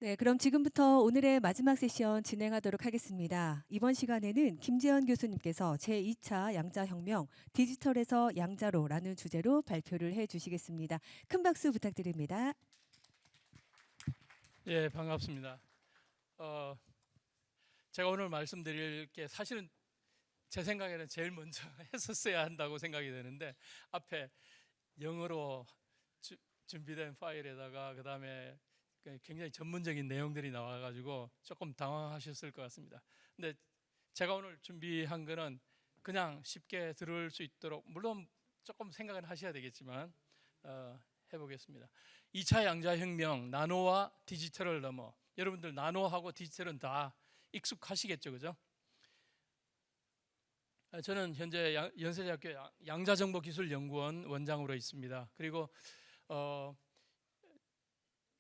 네, 그럼 지금부터 오늘의 마지막 세션 진행하도록 하겠습니다. 이번 시간에는 김재현 교수님께서 제2차 양자혁명 디지털에서 양자로라는 주제로 발표를 해 주시겠습니다. 큰 박수 부탁드립니다. 예, 반갑습니다. 제가 오늘 말씀드릴 게 사실은 제 생각에는 제일 먼저 했었어야 한다고 생각이 되는데 앞에 영어로 준비된 파일에다가 그 다음에 굉장히 전문적인 내용들이 나와가지고 조금 당황하셨을 것 같습니다. 근데 제가 오늘 준비한 거는 그냥 쉽게 들을 수 있도록, 물론 조금 생각은 하셔야 되겠지만 해보겠습니다. 2차 양자혁명, 나노와 디지털을 넘어. 여러분들 나노하고 디지털은 다 익숙하시겠죠, 그죠? 저는 현재 연세대학교 양자정보기술연구원 원장으로 있습니다. 그리고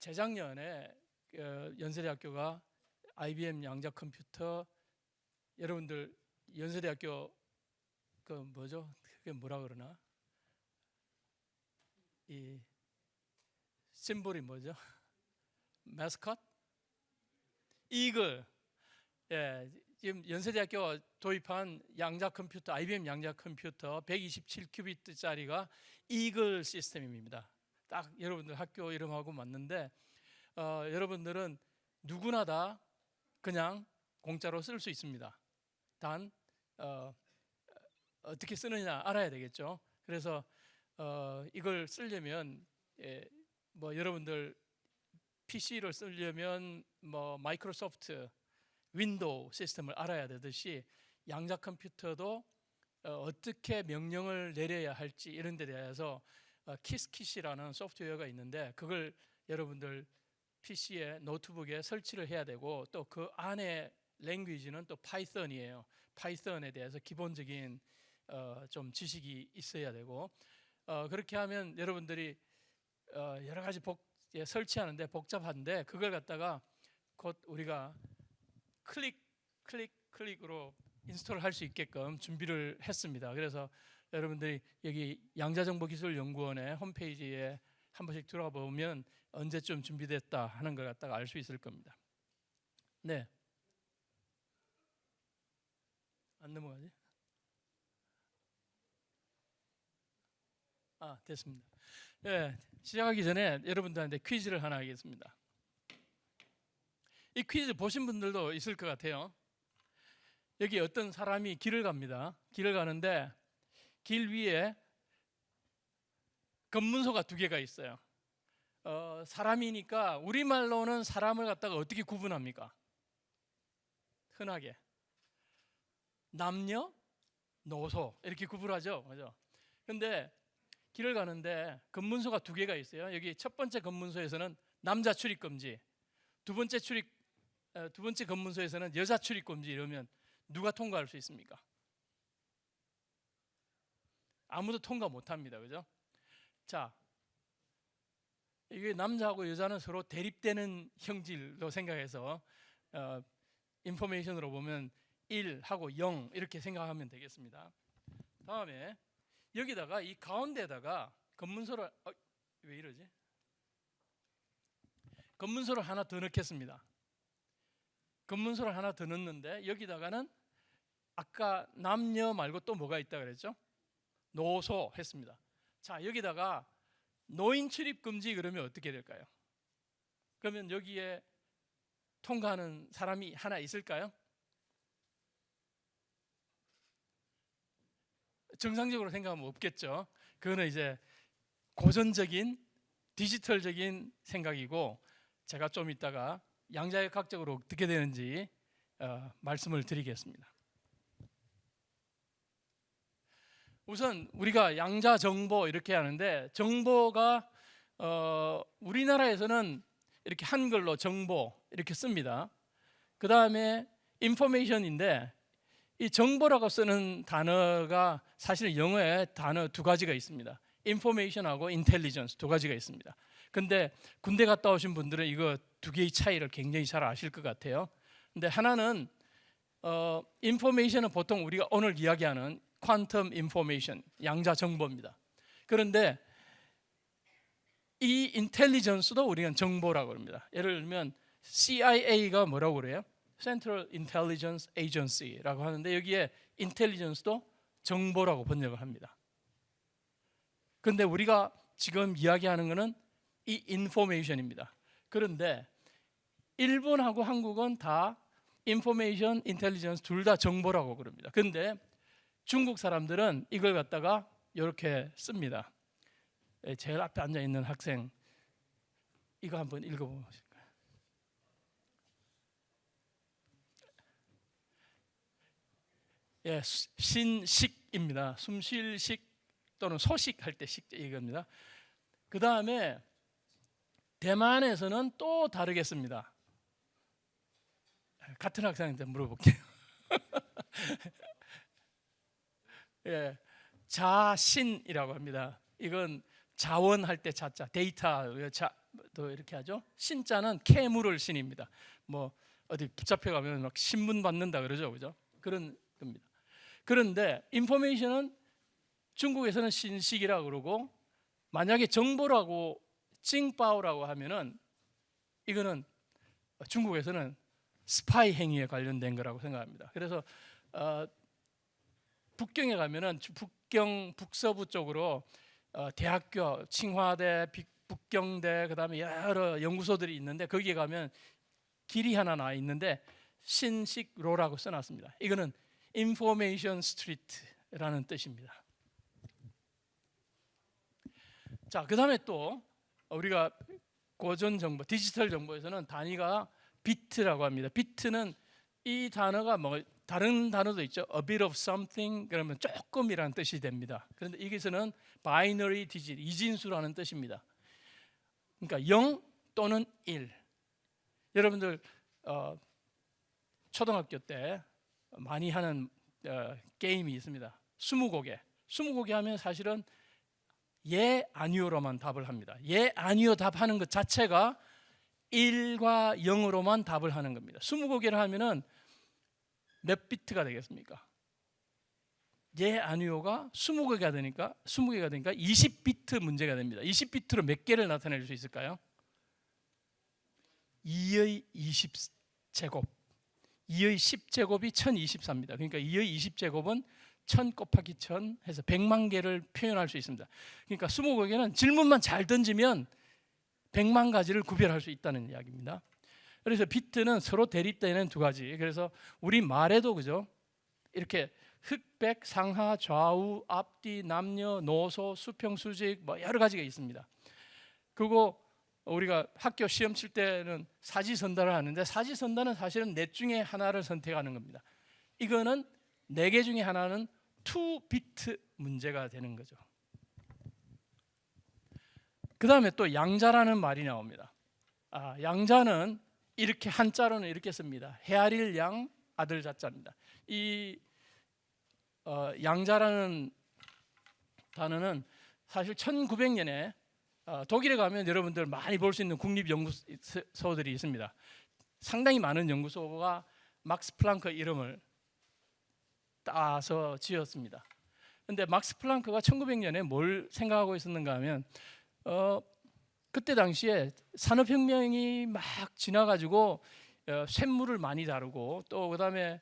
재작년에 연세대학교가 IBM 양자컴퓨터, 여러분들 연세대학교 그 뭐죠? 그게 뭐라 그러나? 이 심볼이 뭐죠? 마스컷? 이글. 예, 지금 연세대학교 도입한 양자컴퓨터, IBM 양자컴퓨터 127큐비트짜리가 이글 시스템입니다. 딱 여러분들 학교 이름하고 맞는데 여러분들은 누구나 다 그냥 공짜로 쓸 수 있습니다. 단 어떻게 쓰느냐 알아야 되겠죠. 그래서 이걸 쓰려면 뭐 여러분들 PC를 쓰려면 뭐 마이크로소프트 윈도우 시스템을 알아야 되듯이 양자 컴퓨터도 어떻게 명령을 내려야 할지 이런 데 대해서 키스킷이라는 소프트웨어가 있는데 그걸 여러분들 PC에 노트북에 설치를 해야 되고 또 그 안에 랭귀지는 또 파이썬이에요. 파이썬에 대해서 기본적인 좀 지식이 있어야 되고 그렇게 하면 여러분들이 여러 가지 설치하는데 복잡한데 그걸 갖다가 곧 우리가 클릭으로 인스톨을 할 수 있게끔 준비를 했습니다. 그래서 여러분들이 여기 양자정보기술연구원의 홈페이지에 한 번씩 들어가 보면 언제쯤 준비됐다 하는 걸 갖다가 알 수 있을 겁니다. 네. 안 넘어가지? 됐습니다. 네, 시작하기 전에 여러분들한테 퀴즈를 하나 하겠습니다. 이 퀴즈 보신 분들도 있을 것 같아요. 여기 어떤 사람이 길을 갑니다. 길을 가는데 길 위에 검문소가 2개가 있어요. 사람이니까 우리말로는 사람을 갖다가 어떻게 구분합니까? 흔하게 남녀, 노소 이렇게 구분하죠, 그죠? 근데 길을 가는데 검문소가 2개가 있어요. 여기 첫 번째 검문소에서는 남자 출입 금지, 두 번째 검문소에서는 여자 출입 금지 이러면 누가 통과할 수 있습니까? 아무도 통과 못합니다, 그죠? 자, 이게 남자하고 여자는 서로 대립되는 형질로 생각해서 인포메이션으로 보면 1하고 0 이렇게 생각하면 되겠습니다. 다음에 여기다가 이 가운데다가 검문소를 왜 이러지? 검문소를 하나 더 넣겠습니다. 검문소를 하나 더 넣는데 여기다가는 아까 남녀 말고 또 뭐가 있다 그랬죠? 노소 했습니다. 자, 여기다가 노인 출입 금지 그러면 어떻게 될까요? 그러면 여기에 통과하는 사람이 하나 있을까요? 정상적으로 생각하면 없겠죠. 그거는 이제 고전적인 디지털적인 생각이고 제가 좀 이따가 양자역학적으로 어떻게 되는지 말씀을 드리겠습니다. 우선 우리가 양자정보 이렇게 하는데 정보가 우리나라에서는 이렇게 한글로 정보 이렇게 씁니다. 그 다음에 인포메이션인데 이 정보라고 쓰는 단어가 사실 영어에 단어 2가지가 있습니다. 인포메이션하고 인텔리전스 2가지가 있습니다. 근데 군대 갔다 오신 분들은 이거 2개의 차이를 굉장히 잘 아실 것 같아요. 근데 하나는 인포메이션은 보통 우리가 오늘 이야기하는 퀀텀 인포메이션, 양자 정보입니다. 그런데 이 인텔리전스도 우리는 정보라고 합니다. 예를 들면 CIA가 뭐라고 그래요? Central Intelligence Agency라고 하는데 여기에 intelligence도 정보라고 번역을 합니다. 그런데 우리가 지금 이야기하는 것은 이 information입니다. 그런데 일본하고 한국은 다 information, intelligence 둘 다 정보라고 그럽니다. 그런데 중국 사람들은 이걸 갖다가 이렇게 씁니다. 제일 앞에 앉아 있는 학생 이거 한번 읽어보실까요? 예, 신식입니다. 숨쉴 식 또는 소식 할 때 식 이겁니다. 그 다음에 대만에서는 또 다르겠습니다. 같은 학생한테 물어볼게요. 예, 자신이라고 합니다. 이건 자원할 때 자자, 데이터 또 이렇게 하죠. 신자는 캐물을 신입니다. 뭐 어디 붙잡혀 가면 막 신문 받는다 그러죠, 그죠? 그런 겁니다. 그런데 인포메이션은 중국에서는 신식이라고 그러고 만약에 정보라고 징바오라고 하면은 이거는 중국에서는 스파이 행위에 관련된 거라고 생각합니다. 그래서 북경에 가면은 북경 북서부 쪽으로 대학교 칭화대, 북경대 그다음에 여러 연구소들이 있는데 거기에 가면 길이 하나 나 있는데 신식로라고 써놨습니다. 이거는 인포메이션 스트리트라는 뜻입니다. 자, 그다음에 또 우리가 고전 정보, 디지털 정보에서는 단위가 비트라고 합니다. 비트는 이 단어가 뭐 다른 단어도 있죠. A bit of something 그러면 조금이라는 뜻이 됩니다. 그런데 여기서는 바이너리 디짓, 이진수라는 뜻입니다. 그러니까 0 또는 1. 여러분들 초등학교 때 많이 하는 게임이 있습니다. 스무고개. 스무고개 하면 사실은 예, 아니오로만 답을 합니다. 예, 아니오 답하는 것 자체가 1과 0으로만 답을 하는 겁니다. 스무고개를 하면은 몇 비트가 되겠습니까? 예, 아니오가 20개가 되니까 20비트 문제가 됩니다. 20비트로 몇 개를 나타낼 수 있을까요? 2의 20제곱 2의 10제곱이 1024입니다. 그러니까 2의 20제곱은 1000 곱하기 1000 해서 100만 개를 표현할 수 있습니다. 그러니까 20개는 질문만 잘 던지면 100만 가지를 구별할 수 있다는 이야기입니다. 그래서 비트는 서로 대립되는 두 가지. 그래서 우리 말에도 그죠? 이렇게 흑백, 상하, 좌우, 앞뒤, 남녀, 노소, 수평, 수직 뭐 여러 가지가 있습니다. 그리고 우리가 학교 시험 칠 때는 사지선다를 하는데 사지선다는 사실은 넷 중에 하나를 선택하는 겁니다. 이거는 4개 중에 하나는 2비트 문제가 되는 거죠. 그 다음에 또 양자라는 말이 나옵니다. 양자는 이렇게 한자로는 이렇게 씁니다. 헤아릴 양, 아들 자자입니다. 이 양자라는 단어는 사실 1900년에 독일에 가면 여러분들 많이 볼 수 있는 국립연구소들이 있습니다. 상당히 많은 연구소가 막스 플랑크 이름을 따서 지었습니다. 그런데 막스 플랑크가 1900년에 뭘 생각하고 있었는가 하면 그때 당시에 산업혁명이 막 지나가지고 쇳물을 많이 다루고 또 그다음에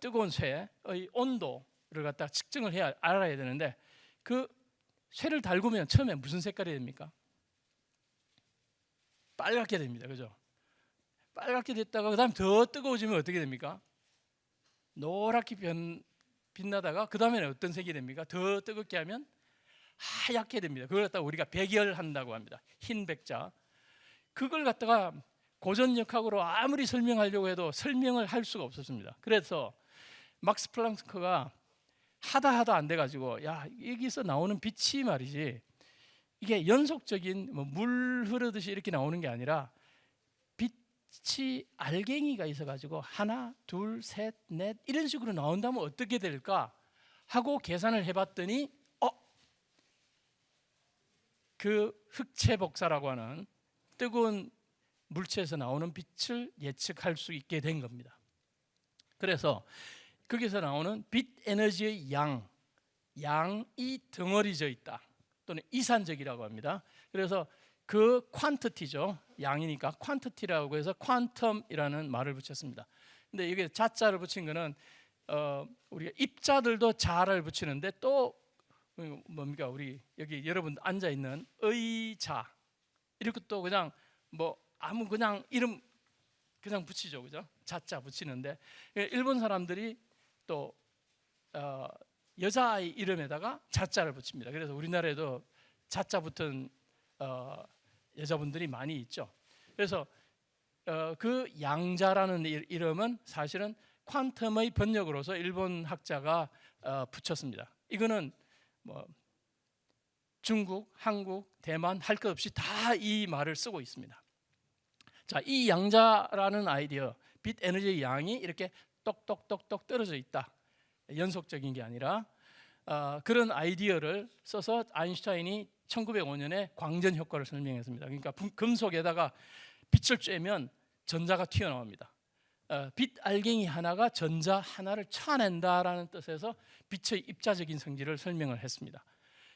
뜨거운 쇠의 온도를 갖다 측정을 해야 알아야 되는데 그 쇠를 달구면 처음에 무슨 색깔이 됩니까? 빨갛게 됩니다. 그죠? 빨갛게 됐다가 그다음 더 뜨거워지면 어떻게 됩니까? 노랗게 빛나다가 그 다음에는 어떤 색이 됩니까? 더 뜨겁게 하면 하얗게 됩니다. 그걸 갖다가 우리가 백열한다고 합니다. 흰 백자. 그걸 갖다가 고전역학으로 아무리 설명하려고 해도 설명을 할 수가 없었습니다. 그래서 막스 플랑크가 하다 안 돼가지고 야, 여기서 나오는 빛이 말이지 이게 연속적인 물 흐르듯이 이렇게 나오는 게 아니라 빛이 알갱이가 있어가지고 하나, 둘, 셋, 넷 이런 식으로 나온다면 어떻게 될까 하고 계산을 해봤더니 그 흑체 복사라고 하는 뜨거운 물체에서 나오는 빛을 예측할 수 있게 된 겁니다. 그래서 거기서 나오는 빛 에너지의 양이 덩어리져 있다 또는 이산적이라고 합니다. 그래서 그 퀀티티죠. 양이니까 퀀티티라고 해서 퀀텀이라는 말을 붙였습니다. 근데 이게 자자를 붙인 거는 우리가 입자들도 자를 붙이는데 또 뭡니까? 우리 여기 여러분 앉아 있는 의자 이렇게 또 그냥 뭐 아무 그냥 이름 그냥 붙이죠, 그죠? 자자 붙이는데 일본 사람들이 또 여자아이 이름에다가 자자를 붙입니다. 그래서 우리나라에도 자자 붙은 여자분들이 많이 있죠. 그래서 그 양자라는 이름은 사실은 퀀텀의 번역으로서 일본 학자가 붙였습니다. 이거는 뭐 중국, 한국, 대만 할 것 없이 다 이 말을 쓰고 있습니다. 자, 이 양자라는 아이디어, 빛 에너지의 양이 이렇게 똑똑똑똑 떨어져 있다. 연속적인 게 아니라 그런 아이디어를 써서 아인슈타인이 1905년에 광전 효과를 설명했습니다. 그러니까 금속에다가 빛을 쬐면 전자가 튀어나옵니다. 빛 알갱이 하나가 전자 하나를 쳐낸다라는 뜻에서 빛의 입자적인 성질을 설명을 했습니다.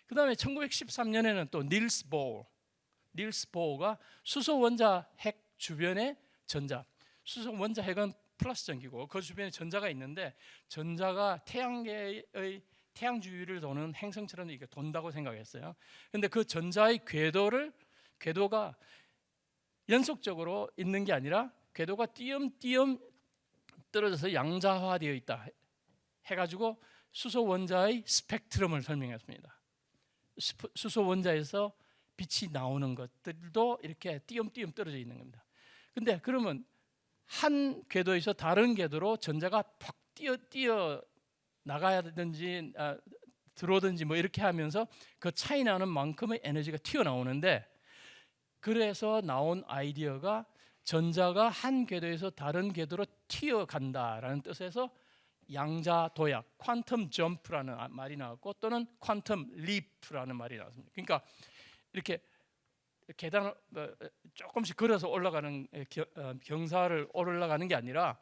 그 다음에 1913년에는 또 닐스 보어가 수소 원자 핵 주변에 전자, 수소 원자 핵은 플러스 전기고 그 주변에 전자가 있는데 전자가 태양계의 태양 주위를 도는 행성처럼 이렇게 돈다고 생각했어요. 그런데 그 전자의 궤도가 연속적으로 있는 게 아니라 궤도가 띄엄띄엄 떨어져서 양자화되어 있다 해가지고 수소 원자의 스펙트럼을 설명했습니다. 수소 원자에서 빛이 나오는 것들도 이렇게 띄엄띄엄 떨어져 있는 겁니다. 근데 그러면 한 궤도에서 다른 궤도로 전자가 팍 뛰어 나가야 되든지 들어오든지 뭐 이렇게 하면서 그 차이 나는 만큼의 에너지가 튀어나오는데, 그래서 나온 아이디어가 전자가 한 궤도에서 다른 궤도로 튀어간다라는 뜻에서 양자 도약, 퀀텀 점프라는 말이 나왔고 또는 퀀텀 리프라는 말이 나왔습니다. 그러니까 이렇게 계단을 조금씩 걸어서 올라가는 경사를 올라가는 게 아니라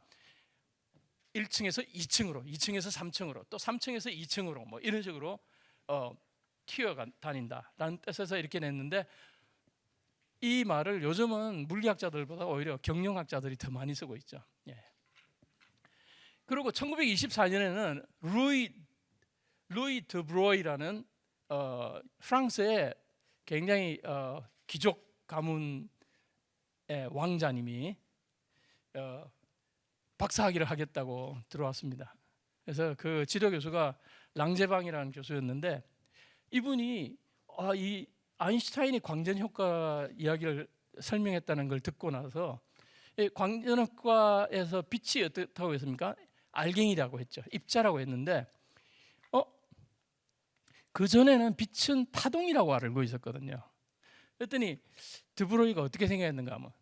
1층에서 2층으로, 2층에서 3층으로, 또 3층에서 2층으로 뭐 이런 식으로 튀어다닌다라는 뜻에서 이렇게 냈는데, 이 말을 요즘은 물리학자들보다 오히려 경영학자들이 더 많이 쓰고 있죠. 예. 그리고 1924년에는 루이 드브로이라는 프랑스의 굉장히 귀족 가문의 왕자님이 박사학위를 하겠다고 들어왔습니다. 그래서 그 지도 교수가 랑제방이라는 교수였는데, 이분이 이 아인슈타인이 광전 효과 이야기를 설명했다는 걸 듣고 나서 광전 효과에서 빛이 어떻다고 했습니까? 알갱이라고 했죠. 입자라고 했는데 그 전에는 빛은 파동이라고 알고 있었거든요. 그랬더니 드브로이가 어떻게 생각했는가 하면,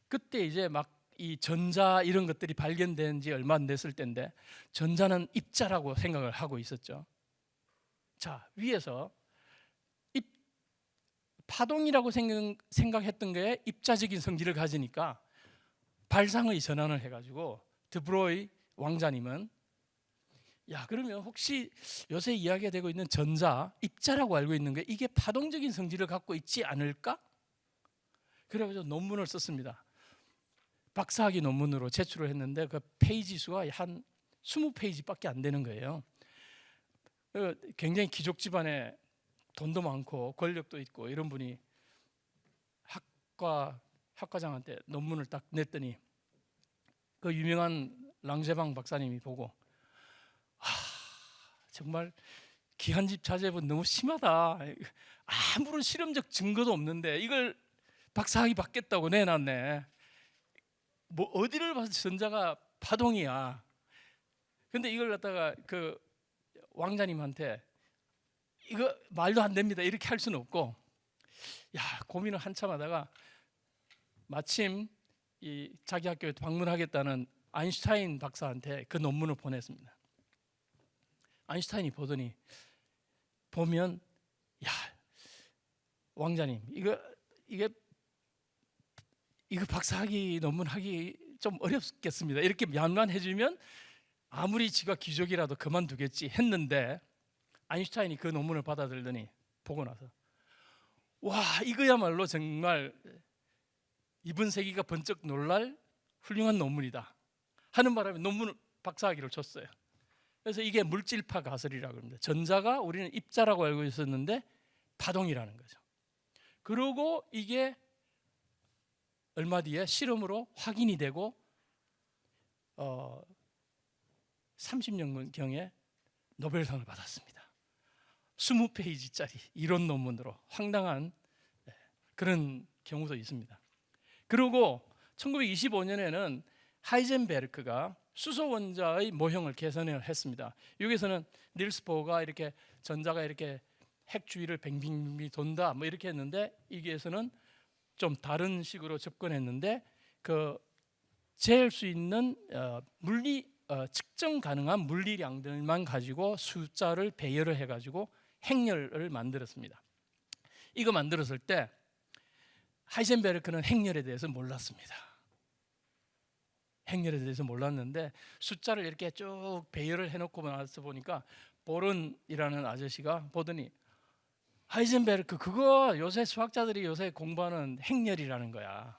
그때 이제 막 이 전자 이런 것들이 발견된 지 얼마 안 됐을 때인데 전자는 입자라고 생각을 하고 있었죠. 자, 위에서 파동이라고 생각했던 게 입자적인 성질을 가지니까 발상의 전환을 해가지고 드브로이 왕자님은 그러면 혹시 요새 이야기가 되고 있는 전자, 입자라고 알고 있는 게 이게 파동적인 성질을 갖고 있지 않을까? 그래서 논문을 썼습니다. 박사학위 논문으로 제출을 했는데 그 페이지 수가 한 20페이지밖에 안 되는 거예요. 굉장히 귀족 집안에 돈도 많고 권력도 있고 이런 분이 학과장한테 논문을 딱 냈더니 그 유명한 랑제방 박사님이 보고 정말 기한집 자제분 너무 심하다. 아무런 실험적 증거도 없는데 이걸 박사학위 받겠다고 내놨네. 뭐 어디를 봐서 전자가 파동이야. 근데 이걸 갖다가 그 왕자님한테 이거 말도 안 됩니다 이렇게 할 수는 없고, 고민을 한참 하다가 마침 이 자기 학교에 방문하겠다는 아인슈타인 박사한테 그 논문을 보냈습니다. 아인슈타인이 보면 왕자님 이거 박사학위 논문 하기 좀 어렵겠습니다 이렇게 면만해주면 아무리 지가 귀족이라도 그만두겠지 했는데, 아인슈타인이 그 논문을 받아들더니 보고 나서 와, 이거야말로 정말 이번 세기가 번쩍 놀랄 훌륭한 논문이다 하는 바람에 논문을 박사학위를 줬어요. 그래서 이게 물질파 가설이라고 합니다. 전자가 우리는 입자라고 알고 있었는데 파동이라는 거죠. 그리고 이게 얼마 뒤에 실험으로 확인이 되고 30년경에 노벨상을 받았습니다. 20페이지짜리 이론 논문으로 황당한 그런 경우도 있습니다. 그리고 1925년에는 하이젠베르크가 수소 원자의 모형을 개선을 했습니다. 여기서는 닐스 보어가 이렇게 전자가 이렇게 핵 주위를 뱅빙 돈다 뭐 이렇게 했는데, 여기에서는 좀 다른 식으로 접근했는데 그 재일 수 있는 측정 가능한 물리량들만 가지고 숫자를 배열을 해가지고 행렬을 만들었습니다. 이거 만들었을 때 하이젠베르크는 행렬에 대해서 몰랐습니다. 행렬에 대해서 몰랐는데 숫자를 이렇게 쭉 배열을 해놓고 나서 보니까 보른이라는 아저씨가 보더니 하이젠베르크 그거 요새 수학자들이 요새 공부하는 행렬이라는 거야.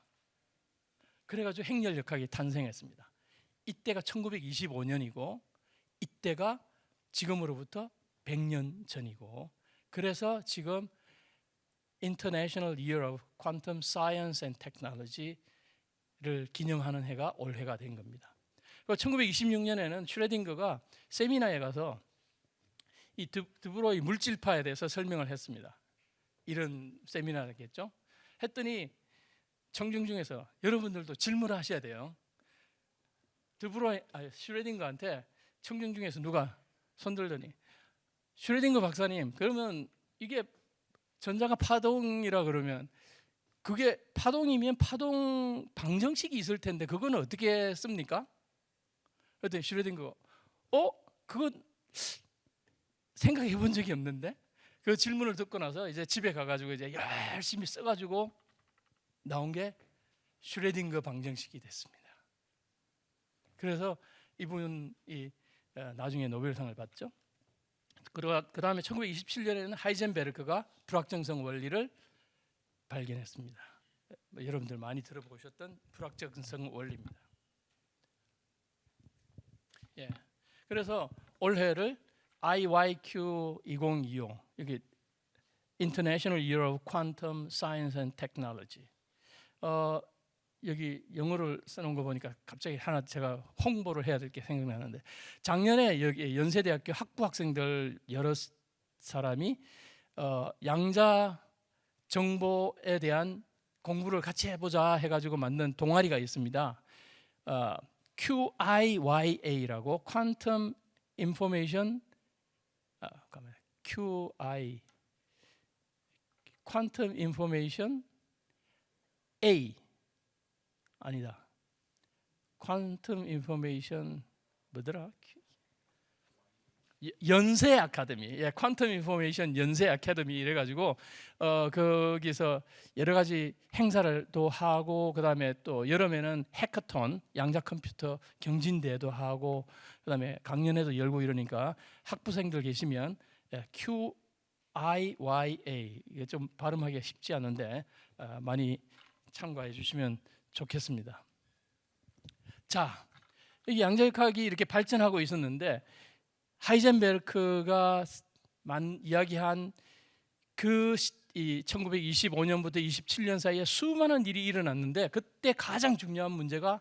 그래가지고 행렬역학이 탄생했습니다. 이때가 1925년이고 이때가 지금으로부터 100년 전이고, 그래서 지금 International Year of Quantum Science and Technology를 기념하는 해가 올해가 된 겁니다. 1926년에는 슈레딩거가 세미나에 가서 이 드브로이 물질파에 대해서 설명을 했습니다. 이런 세미나겠죠. 했더니 청중 중에서 여러분들도 질문을 하셔야 돼요. 슈레딩거한테 청중 중에서 누가 손들더니 슈레딩거 박사님, 그러면 이게 전자가 파동이라 그러면 그게 파동이면 파동 방정식이 있을 텐데 그거는 어떻게 씁니까? 그랬더니 슈레딩거 그건 생각해 본 적이 없는데. 그 질문을 듣고 나서 이제 집에 가가지고 이제 열심히 써가지고 나온 게 슈레딩거 방정식이 됐습니다. 그래서 이분이 나중에 노벨상을 받죠. 그 다음에 1927년에는 하이젠베르크가 불확정성 원리를 발견했습니다. 여러분들 많이 들어보셨던 불확정성 원리입니다. 그래서 올해를 IYQ 2025, 여기 International Year of Quantum Science and Technology. 여기 영어를 써놓은 거 보니까 갑자기 하나 제가 홍보를 해야 될 게 생각나는데, 작년에 여기 연세대학교 학부 학생들 여러 사람이 양자 정보에 대한 공부를 같이 해보자 해가지고 만든 동아리가 있습니다. QIYA라고 Quantum Information Quantum Information A 아니다. Quantum Information 뭐더라? 연세 아카데미, 퀀텀 인포메이션 연세 아카데미 이래가지고 거기서 여러 가지 행사를 또 하고, 그 다음에 또 여름에는 해커톤 양자 컴퓨터 경진대회도 하고, 그 다음에 강연회도 열고 이러니까 학부생들 계시면 QIYA, 이게 좀 발음하기가 쉽지 않은데 많이 참고해 주시면 좋겠습니다. 자, 이 양자역학이 이렇게 발전하고 있었는데 하이젠베르크가 이야기한 그 1925년부터 27년 사이에 수많은 일이 일어났는데, 그때 가장 중요한 문제가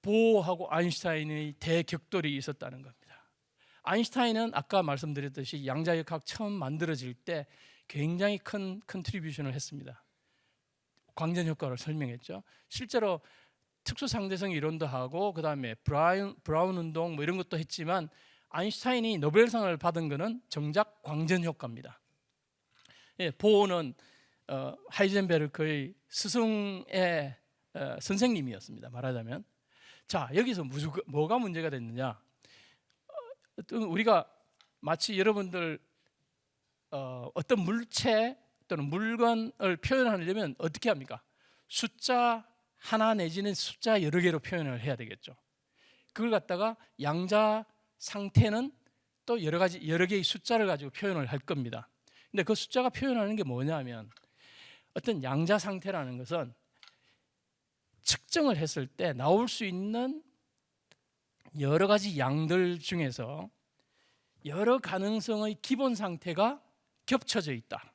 보어하고 아인슈타인의 대격돌이 있었다는 겁니다. 아인슈타인은 아까 말씀드렸듯이 양자역학 처음 만들어질 때 굉장히 큰 컨트리뷰션을 했습니다. 광전 효과를 설명했죠. 실제로 특수상대성 이론도 하고, 그 다음에 브라운 운동 뭐 이런 것도 했지만, 아인슈타인이 노벨상을 받은 것은 정작 광전 효과입니다. 보어는 하이젠베르크의 스승의 선생님이었습니다, 말하자면. 자, 여기서 뭐가 문제가 됐느냐? 우리가 마치 여러분들 어떤 물체 또는 물건을 표현하려면 어떻게 합니까? 숫자 하나 내지는 숫자 여러 개로 표현을 해야 되겠죠. 그걸 갖다가 양자 상태는 또 여러 개의 숫자를 가지고 표현을 할 겁니다. 근데 그 숫자가 표현하는 게 뭐냐면 어떤 양자 상태라는 것은 측정을 했을 때 나올 수 있는 여러 가지 양들 중에서 여러 가능성의 기본 상태가 겹쳐져 있다.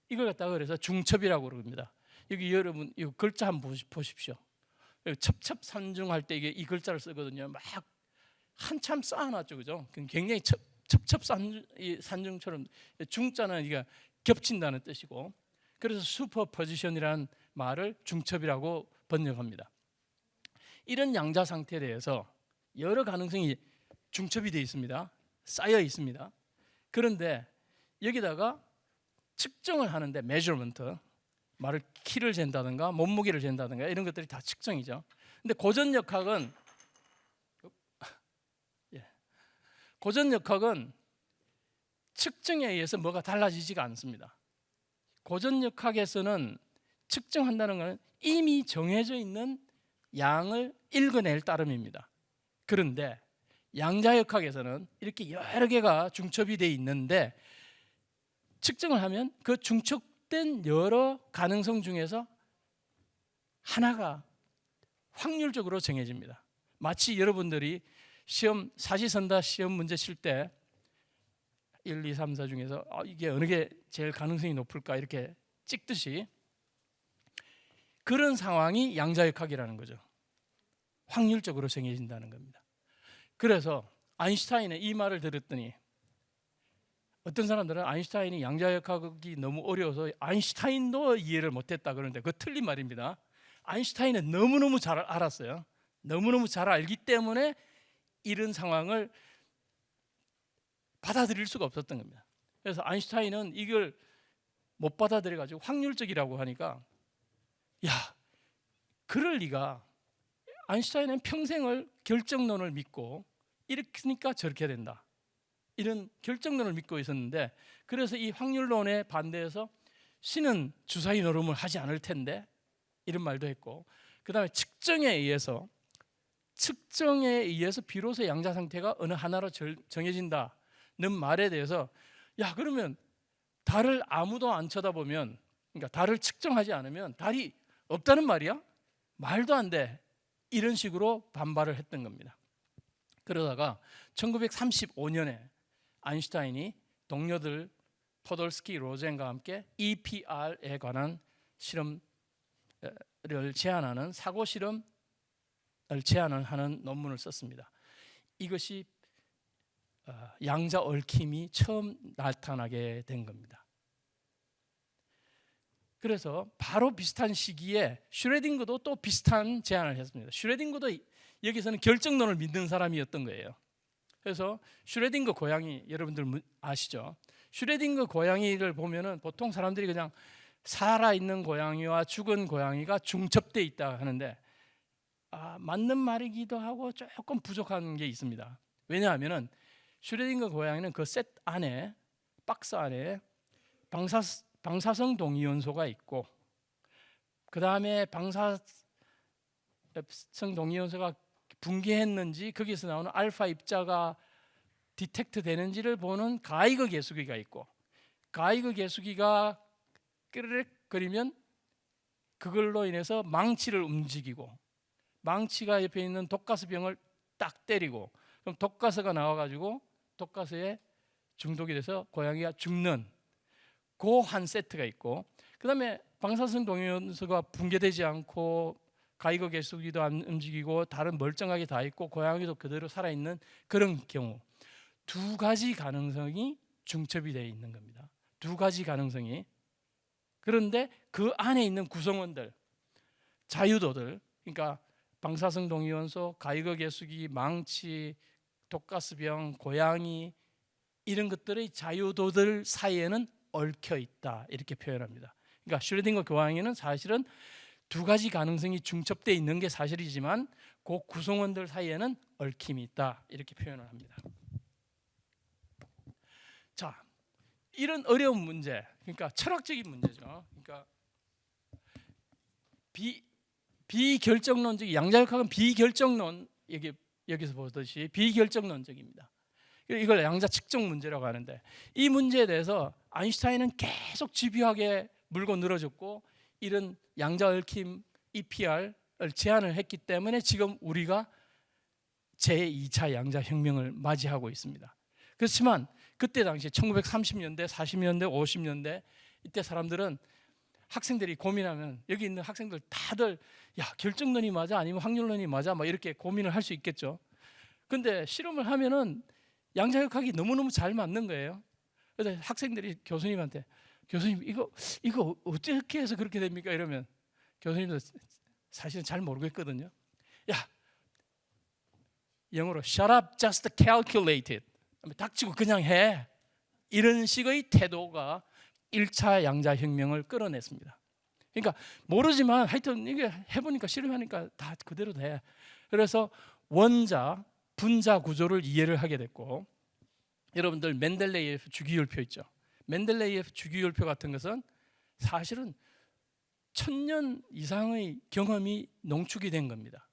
이걸 갖다가 그래서 중첩이라고 그럽니다. 여기 여러분 이 글자 한번 보십시오. 첩첩산중할 때 이게 이 글자를 쓰거든요. 막 한참 쌓아놨죠, 그죠? 굉장히 첩첩산중처럼 중자는 이게 겹친다는 뜻이고, 그래서 슈퍼포지션이라는 말을 중첩이라고 번역합니다. 이런 양자 상태에 대해서 여러 가능성이 중첩이 되어 있습니다. 쌓여 있습니다. 그런데 여기다가 측정을 하는데 measurement, 말을 키를 잰다든가 몸무게를 잰다든가 이런 것들이 다 측정이죠. 근데 고전역학은 측정에 의해서 뭐가 달라지지가 않습니다. 고전역학에서는 측정한다는 것은 이미 정해져 있는 양을 읽어낼 따름입니다. 그런데 양자역학에서는 이렇게 여러 개가 중첩이 되어 있는데 측정을 하면 그 중첩된 여러 가능성 중에서 하나가 확률적으로 정해집니다. 마치 여러분들이 시험 사시선다 시험 문제 칠 때 1, 2, 3, 4 중에서 이게 어느 게 제일 가능성이 높을까 이렇게 찍듯이 그런 상황이 양자역학이라는 거죠. 확률적으로 정해진다는 겁니다. 그래서 아인슈타인의 이 말을 들었더니 어떤 사람들은 아인슈타인이 양자역학이 너무 어려워서 아인슈타인도 이해를 못했다 그러는데 그거 틀린 말입니다. 아인슈타인은 너무너무 잘 알았어요. 너무너무 잘 알기 때문에 이런 상황을 받아들일 수가 없었던 겁니다. 그래서 아인슈타인은 이걸 못 받아들여 가지고 확률적이라고 하니까 야, 그럴 리가. 아인슈타인은 평생을 결정론을 믿고 이렇게니까 저렇게 된다, 이런 결정론을 믿고 있었는데, 그래서 이 확률론에 반대해서 신은 주사위 노름을 하지 않을 텐데 이런 말도 했고, 그 다음에 측정에 의해서 비로소 양자 상태가 어느 하나로 정해진다는 말에 대해서 야, 그러면 달을 아무도 안 쳐다보면, 그러니까 달을 측정하지 않으면 달이 없다는 말이야? 말도 안 돼. 이런 식으로 반발을 했던 겁니다. 그러다가 1935년에 아인슈타인이 동료들 포돌스키, 로젠과 함께 EPR에 관한 실험을 제안하는 사고 실험을 제안을 하는 논문을 썼습니다. 이것이 양자 얽힘이 처음 나타나게 된 겁니다. 그래서 바로 비슷한 시기에 슈레딩거도 또 비슷한 제안을 했습니다. 슈레딩거도 여기서는 결정론을 믿는 사람이었던 거예요. 그래서 슈레딩거 고양이 여러분들 아시죠? 슈레딩거 고양이를 보면은 보통 사람들이 그냥 살아있는 고양이와 죽은 고양이가 중첩돼 있다 하는데 맞는 말이기도 하고 조금 부족한 게 있습니다. 왜냐하면은 슈레딩거 고양이는 그 셋 안에, 박스 안에 방사성 동위원소가 있고, 그 다음에 방사성 동위원소가 붕괴했는지 거기서 나오는 알파 입자가 디텍트 되는지를 보는 가이거 계수기가 있고, 가이거 계수기가 끄르륵거리면 그걸로 인해서 망치를 움직이고, 망치가 옆에 있는 독가스병을 딱 때리고, 그럼 독가스가 나와가지고 독가스에 중독이 돼서 고양이가 죽는 그 한 세트가 있고, 그 다음에 방사성 동위원소가 붕괴되지 않고 가이거 계수기도 안 움직이고 다른 멀쩡하게 다 있고 고양이도 그대로 살아있는 그런 경우, 두 가지 가능성이 중첩이 되어 있는 겁니다. 두 가지 가능성이. 그런데 그 안에 있는 구성원들, 자유도들, 그러니까 방사성 동위원소, 가이거 계수기, 망치, 독가스병, 고양이, 이런 것들의 자유도들 사이에는 얽혀 있다, 이렇게 표현합니다. 그러니까 슈레딩거 고양이는 사실은 두 가지 가능성이 중첩되어 있는 게 사실이지만 그 구성원들 사이에는 얽힘이 있다, 이렇게 표현을 합니다. 자, 이런 어려운 문제, 그러니까 철학적인 문제죠. 그러니까 비결정론적, 양자역학은 비결정론, 여기서 보듯이 비결정론적입니다. 이걸 양자 측정 문제라고 하는데, 이 문제에 대해서 아인슈타인은 계속 집요하게 물고 늘어졌고 이런 양자 얽힘 EPR을 제안을 했기 때문에 지금 우리가 제2차 양자혁명을 맞이하고 있습니다. 그렇지만 그때 당시 1930년대, 40년대, 50년대 이때 사람들은 학생들이 고민하면 여기 있는 학생들 다들 야 결정론이 맞아 아니면 확률론이 맞아 막 이렇게 고민을 할 수 있겠죠. 근데 실험을 하면은 양자역학이 너무너무 잘 맞는 거예요. 그래서 학생들이 교수님한테 교수님 이거 어떻게 해서 그렇게 됩니까? 이러면 교수님도 사실은 잘 모르겠거든요. 야 영어로 shut up, just calculate it. 닥치고 그냥 해. 이런 식의 태도가 1차 양자혁명을 끌어냈습니다. 그러니까 모르지만 하여튼 이게 해보니까 실험하니까 다 그대로 돼. 그래서 원자, 분자 구조를 이해를 하게 됐고 여러분들 멘델레이에프 주기율표 있죠. 멘델레이에프 주기율표 같은 것은 사실은 1000년 이상의 경험이 농축이 된 겁니다.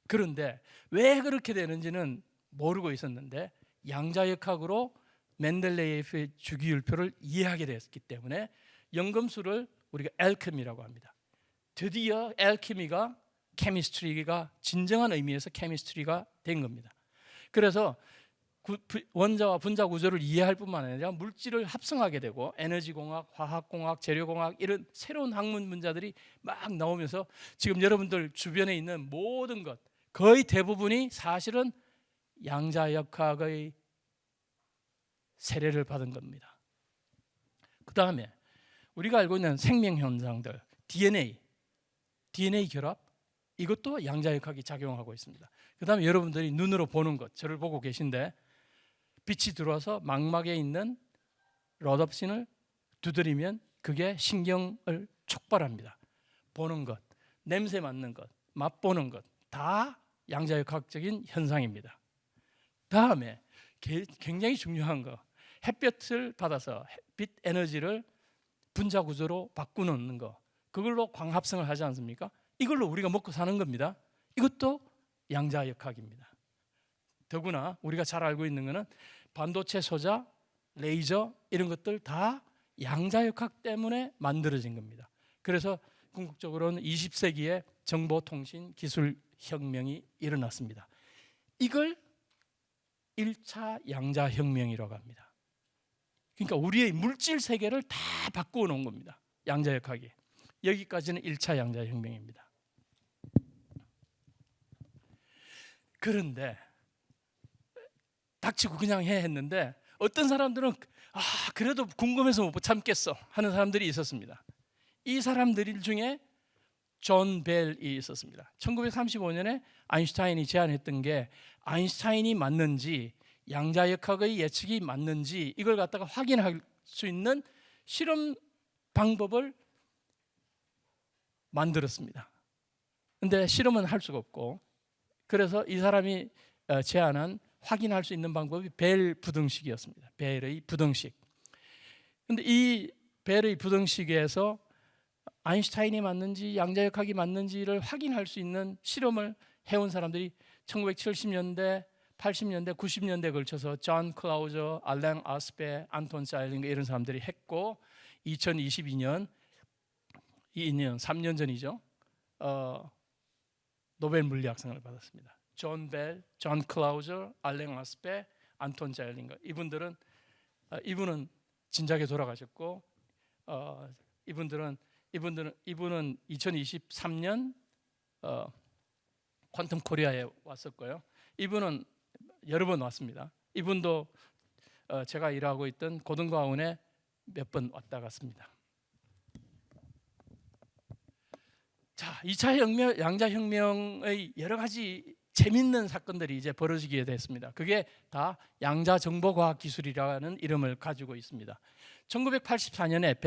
그런데 왜 그렇게 되는지는 모르고 있었는데 양자역학으로 멘델레이에프의 주기율표를 이해하게 됐기 때문에 연금술을 우리가 알케미라고 합니다. 드디어 알케미가 케미스트리가 진정한 의미에서 케미스트리가 된 겁니다. 그래서 원자와 분자 구조를 이해할 뿐만 아니라 물질을 합성하게 되고 에너지공학, 화학공학, 재료공학 이런 새로운 학문 분야들이 막 나오면서 지금 여러분들 주변에 있는 모든 것 거의 대부분이 사실은 양자역학의 세례를 받은 겁니다. 그 다음에 우리가 알고 있는 생명현상들 DNA 결합 이것도 양자역학이 작용하고 있습니다. 그 다음에 여러분들이 눈으로 보는 것 저를 보고 계신데 빛이 들어와서 망막에 있는 로놉신을 두드리면 그게 신경을 촉발합니다. 보는 것, 냄새 맡는 것, 맛보는 것 다 양자역학적인 현상입니다. 다음에 굉장히 중요한 거 햇볕을 받아서 빛 에너지를 분자 구조로 바꾸는 거 그걸로 광합성을 하지 않습니까? 이걸로 우리가 먹고 사는 겁니다. 이것도 양자역학입니다. 더구나 우리가 잘 알고 있는 것은 반도체 소자, 레이저 이런 것들 다 양자역학 때문에 만들어진 겁니다. 그래서 궁극적으로는 20세기에 정보통신 기술 혁명이 일어났습니다. 이걸 1차 양자혁명이라고 합니다. 그러니까 우리의 물질 세계를 다 바꾸어 놓은 겁니다. 양자역학이. 여기까지는 1차 양자혁명입니다. 그런데 닥치고 그냥 해 했는데 어떤 사람들은 그래도 궁금해서 못 참겠어 하는 사람들이 있었습니다. 이 사람들 중에 존 벨이 있었습니다. 1935년에 아인슈타인이 제안했던 게 아인슈타인이 맞는지 양자역학의 예측이 맞는지 이걸 갖다가 확인할 수 있는 실험 방법을 만들었습니다. 근데 실험은 할 수가 없고 그래서 이 사람이 제안한 확인할 수 있는 방법이 벨 부등식이었습니다. 벨의 부등식. 근데 이 벨의 부등식에서 아인슈타인이 맞는지 양자역학이 맞는지를 확인할 수 있는 실험을 해온 사람들이 1970년대, 80년대, 90년대에 걸쳐서 존 클라우저, 알랭 아스페, 안톤 자일링거 이런 사람들이 했고 2022년 3년 전이죠. 노벨 물리학상을 받았습니다. 존 벨, 존 클라우저, 알랭 아스페, 안톤 자일링거 이분은 진작에 돌아가셨고 이분은 2023년 퀀텀 코리아에 왔었고요. 이분은 여러 번 왔습니다. 이분도 제가 일하고 있던 고등과원에 몇 번 왔다 갔습니다. 자, 2차 양자혁명의 여러 가지 재밌는 사건들이 이제 벌어지게 됐습니다. 그게 다 양자정보과학 기술이라는 이름을 가지고 있습니다. 1984년에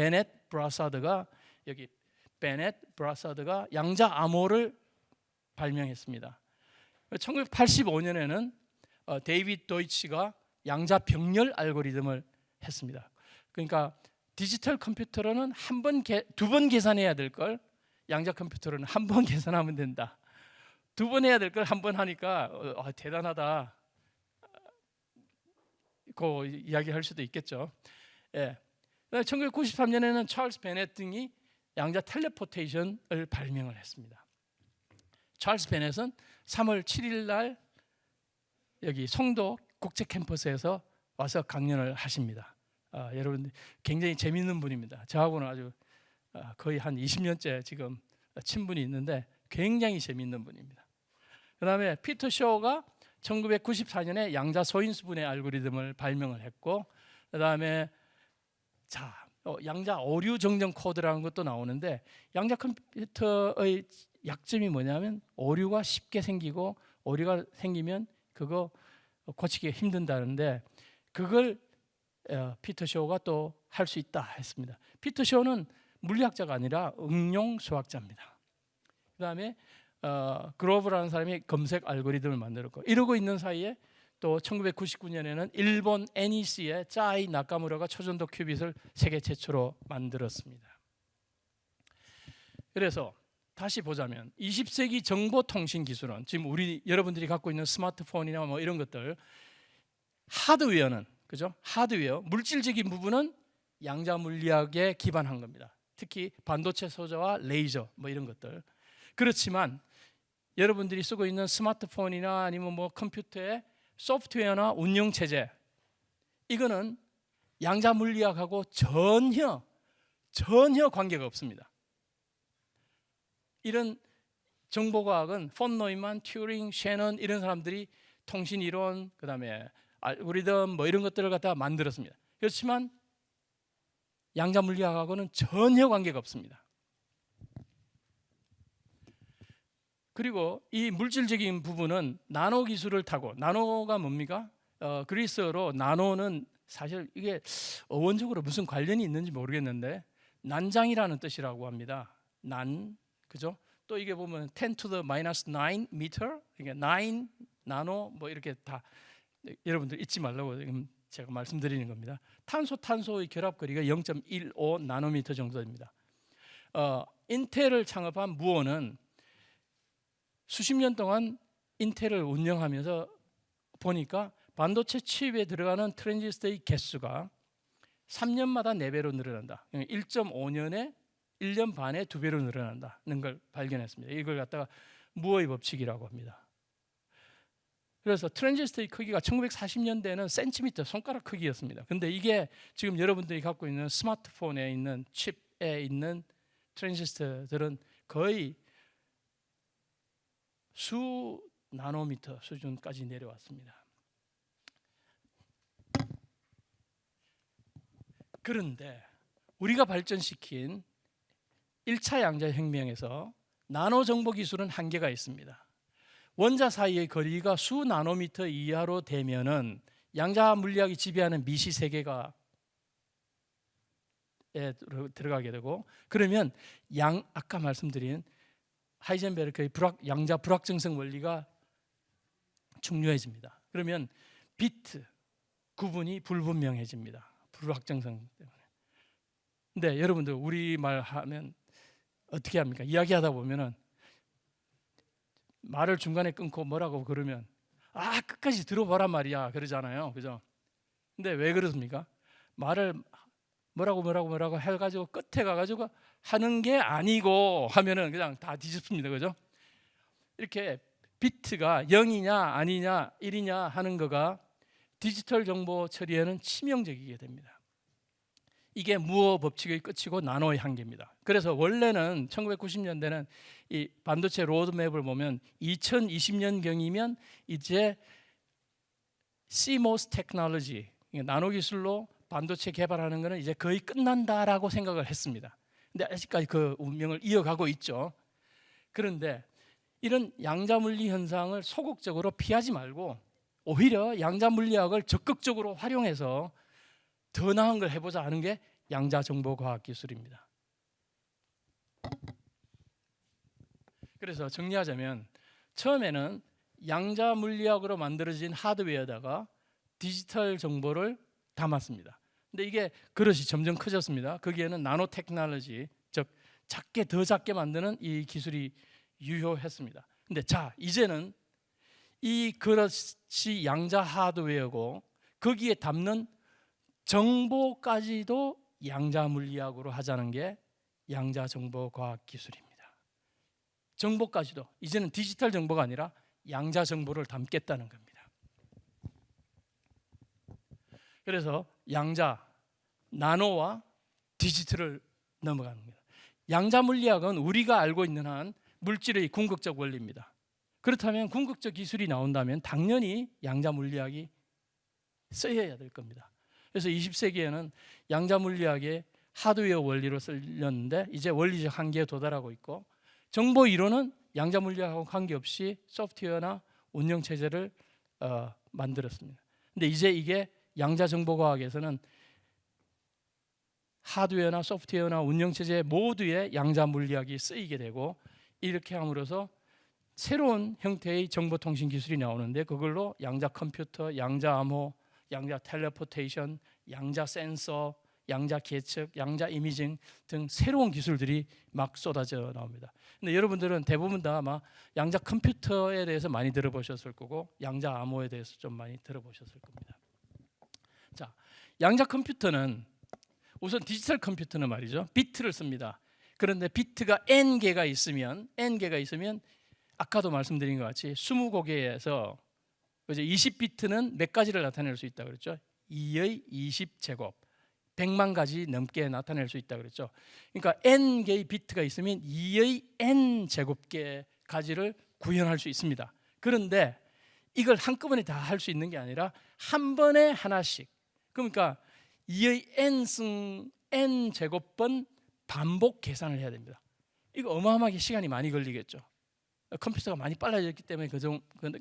베넷 브라사드가 양자 암호를 발명했습니다. 1985년에는 데이비드 도이치가 양자 병렬 알고리즘을 했습니다. 그러니까 디지털 컴퓨터로는 두 번 계산해야 될 걸 양자 컴퓨터로는 한 번 계산하면 된다. 두 번 해야 될 걸 한 번 하니까 대단하다. 그 이야기할 수도 있겠죠. 예. 1993년에는 찰스 베넷 등이 양자 텔레포테이션을 발명을 했습니다. 찰스 베넷은 3월 7일 날 여기 송도 국제 캠퍼스에서 와서 강연을 하십니다. 여러분 굉장히 재미있는 분입니다. 저하고는 아주 거의 한 20년째 지금 친분이 있는데 굉장히 재미있는 분입니다. 그 다음에 피터 쇼가 1994년에 양자 소인수분해 알고리즘을 발명을 했고, 그 다음에 양자 오류 정정 코드라는 것도 나오는데, 양자 컴퓨터의 약점이 뭐냐면 오류가 쉽게 생기고 오류가 생기면 그거 고치기가 힘든다는데, 그걸 피터 쇼가 또 할 수 있다 했습니다. 피터 쇼는 물리학자가 아니라 응용 수학자입니다. 그 다음에 그로브라는 사람이 검색 알고리즘을 만들었고, 이러고 있는 사이에 또 1999년에는 일본 NEC의 짜이 나카무라가 초전도 큐빗을 세계 최초로 만들었습니다. 그래서 다시 보자면 20세기 정보통신 기술은 지금 여러분들이 갖고 있는 스마트폰이나 뭐 이런 것들, 하드웨어는 그죠? 하드웨어 물질적인 부분은 양자 물리학에 기반한 겁니다. 특히 반도체 소재와 레이저 뭐 이런 것들. 그렇지만 여러분들이 쓰고 있는 스마트폰이나 아니면 뭐 컴퓨터의 소프트웨어나 운영 체제, 이거는 양자 물리학하고 전혀 관계가 없습니다. 이런 정보과학은 폰 노이만, 튜링, 셰넌 이런 사람들이 통신 이론, 그다음에 알고리즘 뭐 이런 것들을 갖다 만들었습니다. 그렇지만 양자 물리학하고는 전혀 관계가 없습니다. 그리고 이 물질적인 부분은 나노 기술을 타고, 나노가 뭡니까? 그리스어로 나노는 사실 이게 어원적으로 무슨 관련이 있는지 모르겠는데 난장이라는 뜻이라고 합니다. 그죠? 또 이게 보면 10 to the minus 9 meter, 그러니까 9 나노 뭐 이렇게 다 여러분들 잊지 말라고 지금 제가 말씀드리는 겁니다. 탄소의 결합거리가 0.15 나노미터 정도 됩니다. 인텔을 창업한 무어는 수십 년 동안 인텔을 운영하면서 보니까 반도체 칩에 들어가는 트랜지스터의 개수가 3년마다 4배로 늘어난다. 1.5년에 1년 반에 2배로 늘어난다는 걸 발견했습니다. 이걸 갖다가 무어의 법칙이라고 합니다. 그래서 트랜지스터의 크기가 1940년대에는 센티미터, 손가락 크기였습니다. 근데 이게 지금 여러분들이 갖고 있는 스마트폰에 있는 칩에 있는 트랜지스터들은 거의 수 나노미터 수준까지 내려왔습니다. 그런데 우리가 발전시킨 1차 양자혁명에서 나노 정보 기술은 한계가 있습니다. 원자 사이의 거리가 수 나노미터 이하로 되면은 양자 물리학이 지배하는 미시 세계가 들어가게 되고, 그러면 아까 말씀드린 하이젠베르크의 양자 불확정성 원리가 중요해집니다. 그러면 비트 구분이 불분명해집니다. 불확정성 때문에. 근데 여러분들 우리말 하면 어떻게 합니까? 이야기하다 보면은 말을 중간에 끊고 뭐라고 그러면 끝까지 들어보란 말이야 그러잖아요. 그죠? 근데 왜 그렇습니까? 말을 뭐라고 해가지고 끝에 가가지고 하는 게 아니고 하면은 그냥 다 뒤집습니다. 그죠? 이렇게 비트가 0이냐 아니냐 1이냐 하는 거가 디지털 정보 처리에는 치명적이게 됩니다. 이게 무어 법칙의 끝이고 나노의 한계입니다. 그래서 원래는 1990년대는 이 반도체 로드맵을 보면 2020년경이면 이제 CMOS 테크놀로지, 나노 기술로 반도체 개발하는 것은 이제 거의 끝난다라고 생각을 했습니다. 근데 아직까지 그 운명을 이어가고 있죠. 그런데 이런 양자 물리 현상을 소극적으로 피하지 말고 오히려 양자 물리학을 적극적으로 활용해서 더 나은 걸 해보자 하는 게 양자 정보 과학 기술입니다. 그래서 정리하자면 처음에는 양자 물리학으로 만들어진 하드웨어에다가 디지털 정보를 담았습니다. 근데 이게 그릇이 점점 커졌습니다. 거기에는 나노 테크놀로지, 즉 더 작게 만드는 이 기술이 유효했습니다. 근데 이제는 이 그릇이 양자 하드웨어고 거기에 담는 정보까지도 양자 물리학으로 하자는 게 양자 정보 과학 기술입니다. 정보까지도 이제는 디지털 정보가 아니라 양자 정보를 담겠다는 겁니다. 그래서 양자, 나노와 디지털을 넘어가는 겁니다. 양자 물리학은 우리가 알고 있는 한 물질의 궁극적 원리입니다. 그렇다면 궁극적 기술이 나온다면 당연히 양자 물리학이 쓰여야 될 겁니다. 그래서 20세기에는 양자 물리학의 하드웨어 원리로 쓰였는데 이제 원리적 한계에 도달하고 있고, 정보 이론은 양자 물리학하고 관계없이 소프트웨어나 운영 체제를 만들었습니다. 근데 이제 이게 양자 정보 과학에서는 하드웨어나 소프트웨어나 운영 체제 모두에 양자 물리학이 쓰이게 되고, 이렇게 함으로써 새로운 형태의 정보통신 기술이 나오는데, 그걸로 양자 컴퓨터, 양자 암호, 양자 텔레포테이션, 양자 센서, 양자 계측, 양자 이미징 등 새로운 기술들이 막 쏟아져 나옵니다. 근데 여러분들은 대부분 다 아마 양자 컴퓨터에 대해서 많이 들어보셨을 거고, 양자 암호에 대해서 좀 많이 들어보셨을 겁니다. 자, 양자 컴퓨터는 우선 디지털 컴퓨터는 말이죠, 비트를 씁니다. 그런데 비트가 n개가 있으면 아까도 말씀드린 것 같이 20개에서 이제 20비트는 몇 가지를 나타낼 수 있다 그랬죠? 2의 20제곱, 100만 가지 넘게 나타낼 수 있다 그랬죠? 그러니까 n개의 비트가 있으면 2의 n제곱개 가지를 구현할 수 있습니다. 그런데 이걸 한꺼번에 다 할 수 있는 게 아니라 한 번에 하나씩, 그러니까 2의 n제곱번 반복 계산을 해야 됩니다. 이거 어마어마하게 시간이 많이 걸리겠죠. 컴퓨터가 많이 빨라졌기 때문에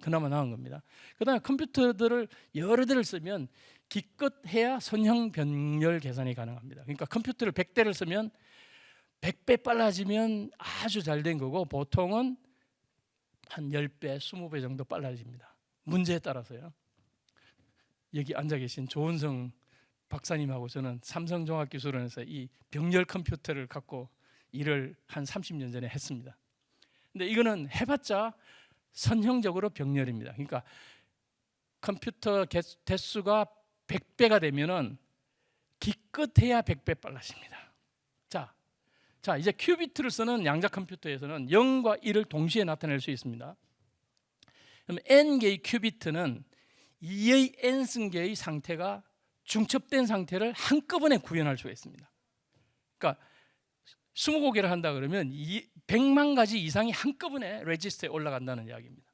그나마 나은 겁니다. 그 다음에 컴퓨터들을 여러 대를 쓰면 기껏 해야 선형 변열 계산이 가능합니다. 그러니까 컴퓨터를 100대를 쓰면 100배 빨라지면 아주 잘 된 거고, 보통은 한 10배, 20배 정도 빨라집니다. 문제에 따라서요. 여기 앉아 계신 조은성 박사님하고 저는 삼성종합기술원에서 이 병렬 컴퓨터를 갖고 일을 한 30년 전에 했습니다. 근데 이거는 해봤자 선형적으로 병렬입니다. 그러니까 컴퓨터 대수가 100배가 되면은 기껏해야 100배 빨라집니다. 자, 이제 큐비트를 쓰는 양자 컴퓨터에서는 0과 1을 동시에 나타낼 수 있습니다. 그럼 n개의 큐비트는 2의 n승계의 상태가 중첩된 상태를 한꺼번에 구현할 수가 있습니다. 그러니까 20개를 한다 그러면 100만 가지 이상이 한꺼번에 레지스터에 올라간다는 이야기입니다.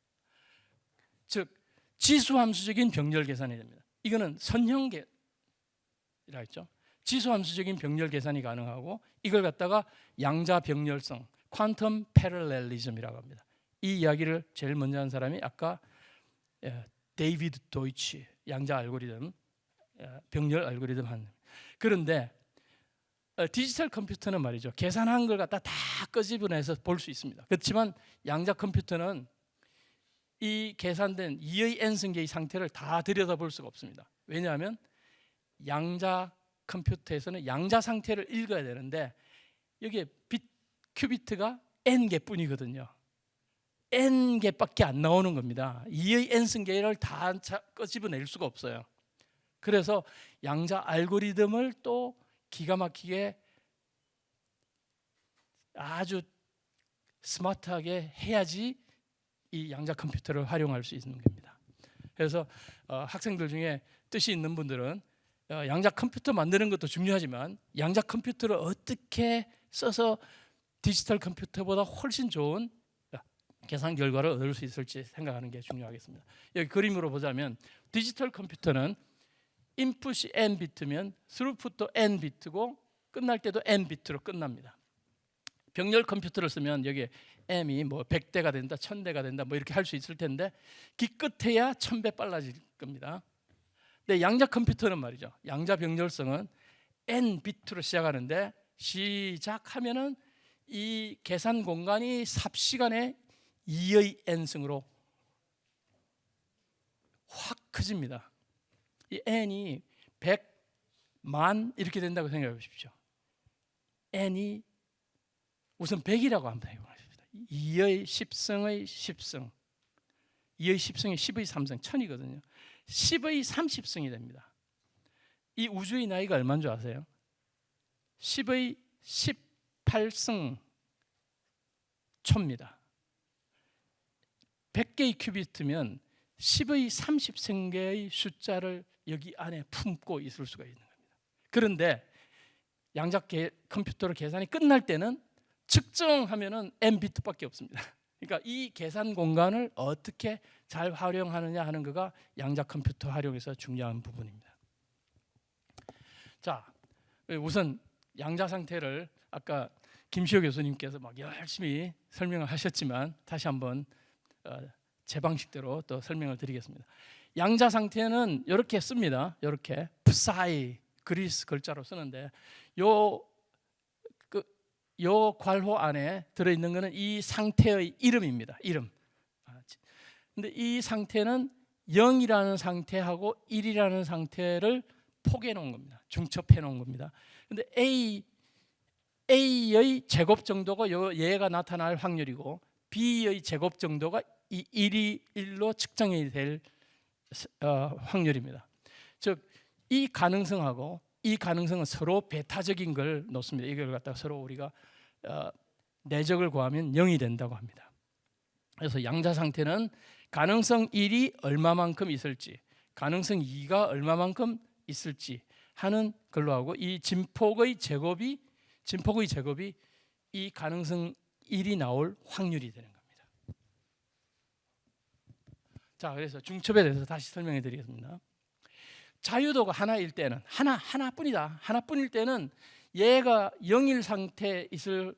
즉 지수함수적인 병렬 계산이 됩니다. 이거는 선형계라 했죠. 지수함수적인 병렬 계산이 가능하고, 이걸 갖다가 양자 병렬성, 퀀텀 패럴렐리즘이라고 합니다. 이 이야기를 제일 먼저 한 사람이 아까 데이비드 도이치, 양자 알고리즘, 병렬 알고리즘 한. 그런데 디지털 컴퓨터는 말이죠, 계산한 걸 갖다 다 끄집어내서 볼 수 있습니다. 그렇지만 양자 컴퓨터는 이 계산된 2의 n승계의 상태를 다 들여다볼 수가 없습니다. 왜냐하면 양자 컴퓨터에서는 양자 상태를 읽어야 되는데 여기에 큐비트가 n개뿐이거든요. n개밖에 안 나오는 겁니다. 2의 n승계를 다 끄집어낼 수가 없어요. 그래서 양자 알고리즘을 또 기가 막히게 아주 스마트하게 해야지 이 양자 컴퓨터를 활용할 수 있는 겁니다. 그래서 학생들 중에 뜻이 있는 분들은 양자 컴퓨터 만드는 것도 중요하지만 양자 컴퓨터를 어떻게 써서 디지털 컴퓨터보다 훨씬 좋은 계산 결과를 얻을 수 있을지 생각하는 게 중요하겠습니다. 여기 그림으로 보자면 디지털 컴퓨터는 인풋이 n 비트면 스루풋도 n 비트고 끝날 때도 n 비트로 끝납니다. 병렬 컴퓨터를 쓰면 여기 m이 뭐 100대가 된다, 1000대가 된다, 뭐 이렇게 할 수 있을 텐데 기껏해야 1000배 빨라질 겁니다. 근데 양자 컴퓨터는 말이죠, 양자 병렬성은 n 비트로 시작하는데 시작하면은 이 계산 공간이 삽시간에 2의 n승으로 확 커집니다. 이 n이 100만 이렇게 된다고 생각해 보십시오. n이 우선 100이라고 한번 해보십시다. 2의 10승의 10승, 2의 10승이 10의 3승, 1000이거든요. 10의 30승이 됩니다. 이 우주의 나이가 얼마인 줄 아세요? 10의 18승 초입니다. 100개의 큐비트면 10의 30승계의 숫자를 여기 안에 품고 있을 수가 있는 겁니다. 그런데 양자 컴퓨터로 계산이 끝날 때는 측정하면은 n 비트밖에 없습니다. 그러니까 이 계산 공간을 어떻게 잘 활용하느냐 하는 거가 양자 컴퓨터 활용에서 중요한 부분입니다. 자, 우선 양자 상태를 아까 김시호 교수님께서 막 열심히 설명을 하셨지만 다시 한번 제 방식대로 또 설명을 드리겠습니다. 양자 상태는 이렇게 씁니다. 이렇게 psi 그리스 글자로 쓰는데 요 괄호 안에 들어있는 것은 이 상태의 이름입니다. 이름. 근데 이 상태는 0이라는 상태하고 1이라는 상태를 포개해 놓은 겁니다. 중첩해 놓은 겁니다. 근데 A의 제곱 정도가 얘가 나타날 확률이고 B의 제곱 정도가 이 1로 측정이 될 확률입니다. 즉 이 가능성하고 이 가능성은 서로 배타적인 걸 놓습니다. 이걸 갖다가 서로 우리가 내적을 구하면 0이 된다고 합니다. 그래서 양자 상태는 가능성 1이 얼마만큼 있을지, 가능성 2가 얼마만큼 있을지 하는 걸로 하고 이 진폭의 제곱이 이 가능성 1이 나올 확률이 되는 겁니다. 자, 그래서 중첩에 대해서 다시 설명해 드리겠습니다. 자유도가 하나일 때는 하나뿐이다. 하나뿐일 때는 얘가 0일 상태에 있을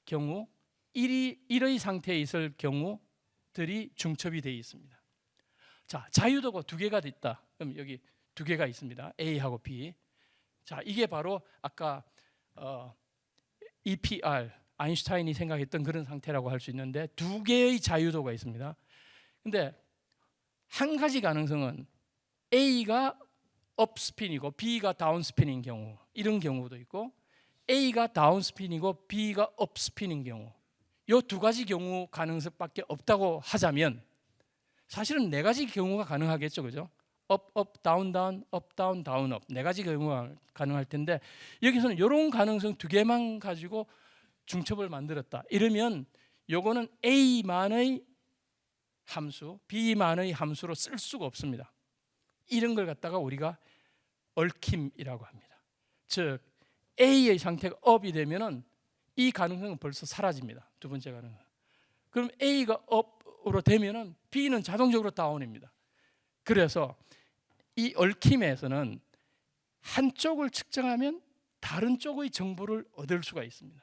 경우 1의 상태에 있을 경우들이 중첩이 되어 있습니다. 자, 자유도가 두 개가 있다. 그럼 여기 두 개가 있습니다. A하고 B. 자, 이게 바로 아까 EPR 아인슈타인이 생각했던 그런 상태라고 할 수 있는데 두 개의 자유도가 있습니다. 근데 한 가지 가능성은 A가 업스핀이고 B가 다운스핀인 경우, 이런 경우도 있고 A가 다운스핀이고 B가 업스핀인 경우, 이 두 가지 경우 가능성밖에 없다고 하자면 사실은 네 가지 경우가 가능하겠죠, 그죠? 업, 다운, 다운, 업, 다운, 다운, 업, 네 가지 경우가 가능할 텐데 여기서는 이런 가능성 두 개만 가지고 중첩을 만들었다. 이러면 요거는 A만의 함수, B만의 함수로 쓸 수가 없습니다. 이런 걸 갖다가 우리가 얽힘이라고 합니다. 즉 A의 상태가 업이 되면은 이 가능성은 벌써 사라집니다. 두 번째 가능성. 그럼 A가 업으로 되면은 B는 자동적으로 다운입니다. 그래서 이 얽힘에서는 한쪽을 측정하면 다른 쪽의 정보를 얻을 수가 있습니다.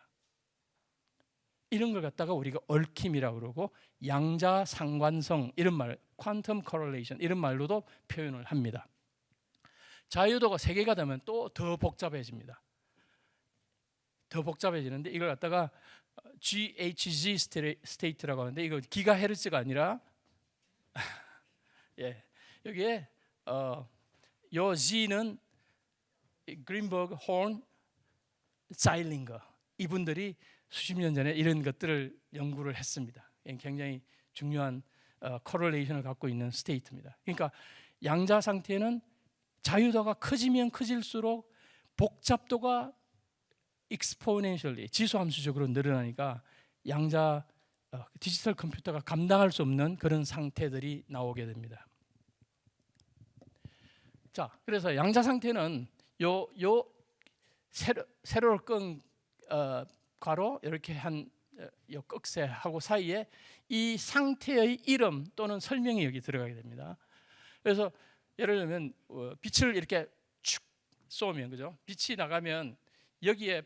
이런 걸 갖다가 우리가 얽힘이라고 그러고 양자 상관성 이런 말, 퀀텀 코렐레이션 이런 말로도 표현을 합니다. 자유도가 3개가 되면 또 더 복잡해집니다. 더 복잡해지는데 이걸 갖다가 GHZ 스테이트라고 하는데 이거 기가헤르츠가 아니라 예, 여기에 요 G는 그린버그, horn, 자일링거 이분들이 수십 년 전에 이런 것들을 연구를 했습니다. 굉장히 중요한 코렐레이션을 갖고 있는 스테이트입니다. 그러니까 양자 상태는 자유도가 커지면 커질수록 복잡도가 exponentially 지수함수적으로 늘어나니까 양자 디지털 컴퓨터가 감당할 수 없는 그런 상태들이 나오게 됩니다. 자, 그래서 양자 상태는 요 세로를 끈 괄호 이렇게 한 요 꺽쇠하고 사이에 이 상태의 이름 또는 설명이 여기 들어가게 됩니다. 그래서 예를 들면 빛을 이렇게 축 쏘면 그죠? 빛이 나가면 여기에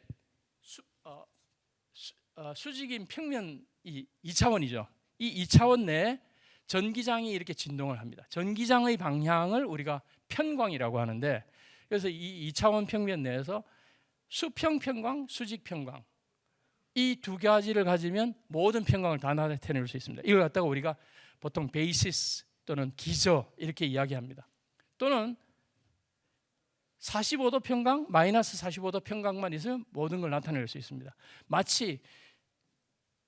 수직인 평면이 2차원이죠. 이 2차원 내에 전기장이 이렇게 진동을 합니다. 전기장의 방향을 우리가 편광이라고 하는데 그래서 이 2차원 평면 내에서 수평 평광, 수직 평광 이 두 가지를 가지면 모든 평광을 다 나타낼 수 있습니다. 이걸 갖다가 우리가 보통 베이시스 또는 기저 이렇게 이야기합니다. 또는 45도 평광, 마이너스 45도 평광만 있으면 모든 걸 나타낼 수 있습니다. 마치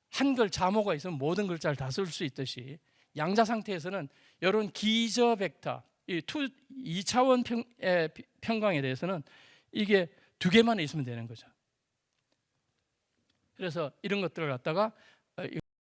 한글 자모가 있으면 모든 글자를 다 쓸 수 있듯이 양자 상태에서는 이런 기저 벡터, 이 2차원 평광에 대해서는 이게 두 개만 있으면 되는 거죠. 그래서 이런 것들을 갖다가